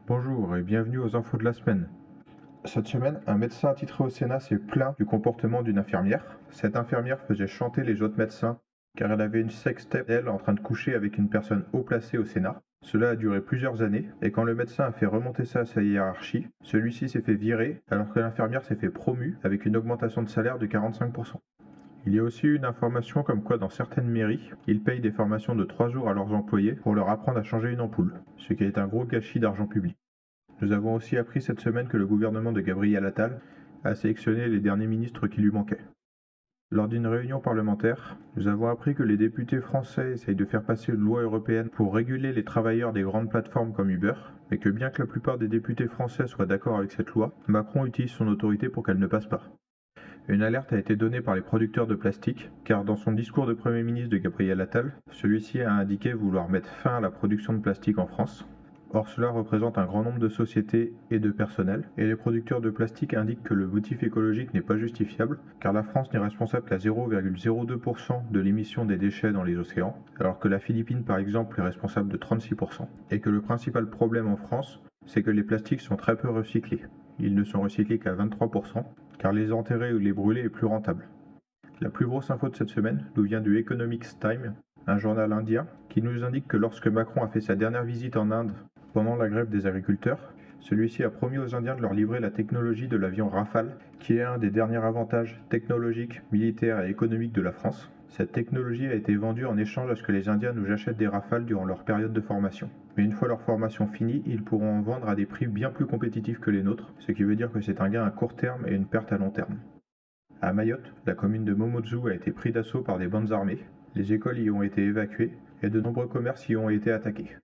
Bonjour et bienvenue aux infos de la semaine. Cette semaine, un médecin attitré au Sénat s'est plaint du comportement d'une infirmière. Cette infirmière faisait chanter les autres médecins car elle avait une sextape d'elle en train de coucher avec une personne haut placée au Sénat. Cela a duré plusieurs années et quand le médecin a fait remonter ça à sa hiérarchie, celui-ci s'est fait virer alors que l'infirmière s'est fait promue avec une augmentation de salaire de 45%. Il y a aussi une information comme quoi dans certaines mairies, ils payent des formations de 3 jours à leurs employés pour leur apprendre à changer une ampoule, ce qui est un gros gâchis d'argent public. Nous avons aussi appris cette semaine que le gouvernement de Gabriel Attal a sélectionné les derniers ministres qui lui manquaient. Lors d'une réunion parlementaire, nous avons appris que les députés français essayent de faire passer une loi européenne pour réguler les travailleurs des grandes plateformes comme Uber, mais que bien que la plupart des députés français soient d'accord avec cette loi, Macron utilise son autorité pour qu'elle ne passe pas. Une alerte a été donnée par les producteurs de plastique, car dans son discours de Premier ministre de Gabriel Attal, celui-ci a indiqué vouloir mettre fin à la production de plastique en France. Or, cela représente un grand nombre de sociétés et de personnel, et les producteurs de plastique indiquent que le motif écologique n'est pas justifiable, car la France n'est responsable qu'à 0,02% de l'émission des déchets dans les océans, alors que la Philippine, par exemple, est responsable de 36%, et que le principal problème en France, c'est que les plastiques sont très peu recyclés. Ils ne sont recyclés qu'à 23%, car les enterrer ou les brûler est plus rentable. La plus grosse info de cette semaine nous vient du Economics Times, un journal indien, qui nous indique que lorsque Macron a fait sa dernière visite en Inde pendant la grève des agriculteurs, celui-ci a promis aux Indiens de leur livrer la technologie de l'avion Rafale, qui est un des derniers avantages technologiques, militaires et économiques de la France. Cette technologie a été vendue en échange à ce que les Indiens nous achètent des Rafales durant leur période de formation. Mais une fois leur formation finie, ils pourront en vendre à des prix bien plus compétitifs que les nôtres, ce qui veut dire que c'est un gain à court terme et une perte à long terme. À Mayotte, la commune de Momotsu a été prise d'assaut par des bandes armées, les écoles y ont été évacuées et de nombreux commerces y ont été attaqués.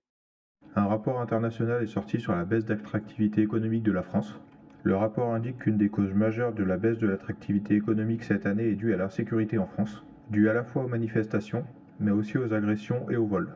Un rapport international est sorti sur la baisse d'attractivité économique de la France. Le rapport indique qu'une des causes majeures de la baisse de l'attractivité économique cette année est due à l'insécurité en France, due à la fois aux manifestations, mais aussi aux agressions et aux vols.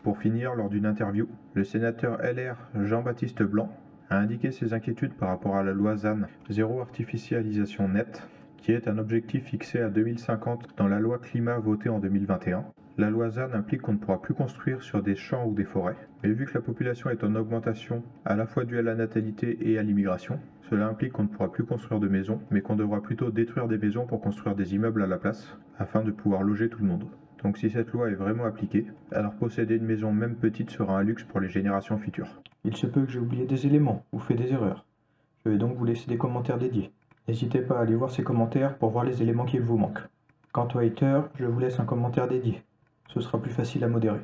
Pour finir, lors d'une interview, le sénateur LR Jean-Baptiste Blanc a indiqué ses inquiétudes par rapport à la loi ZAN, zéro artificialisation nette, qui est un objectif fixé à 2050 dans la loi climat votée en 2021. La loi ZAN implique qu'on ne pourra plus construire sur des champs ou des forêts, mais vu que la population est en augmentation à la fois due à la natalité et à l'immigration, cela implique qu'on ne pourra plus construire de maisons, mais qu'on devra plutôt détruire des maisons pour construire des immeubles à la place, afin de pouvoir loger tout le monde. Donc si cette loi est vraiment appliquée, alors posséder une maison même petite sera un luxe pour les générations futures. Il se peut que j'ai oublié des éléments ou fait des erreurs. Je vais donc vous laisser des commentaires dédiés. N'hésitez pas à aller voir ces commentaires pour voir les éléments qui vous manquent. Quant aux haters, je vous laisse un commentaire dédié. Ce sera plus facile à modérer.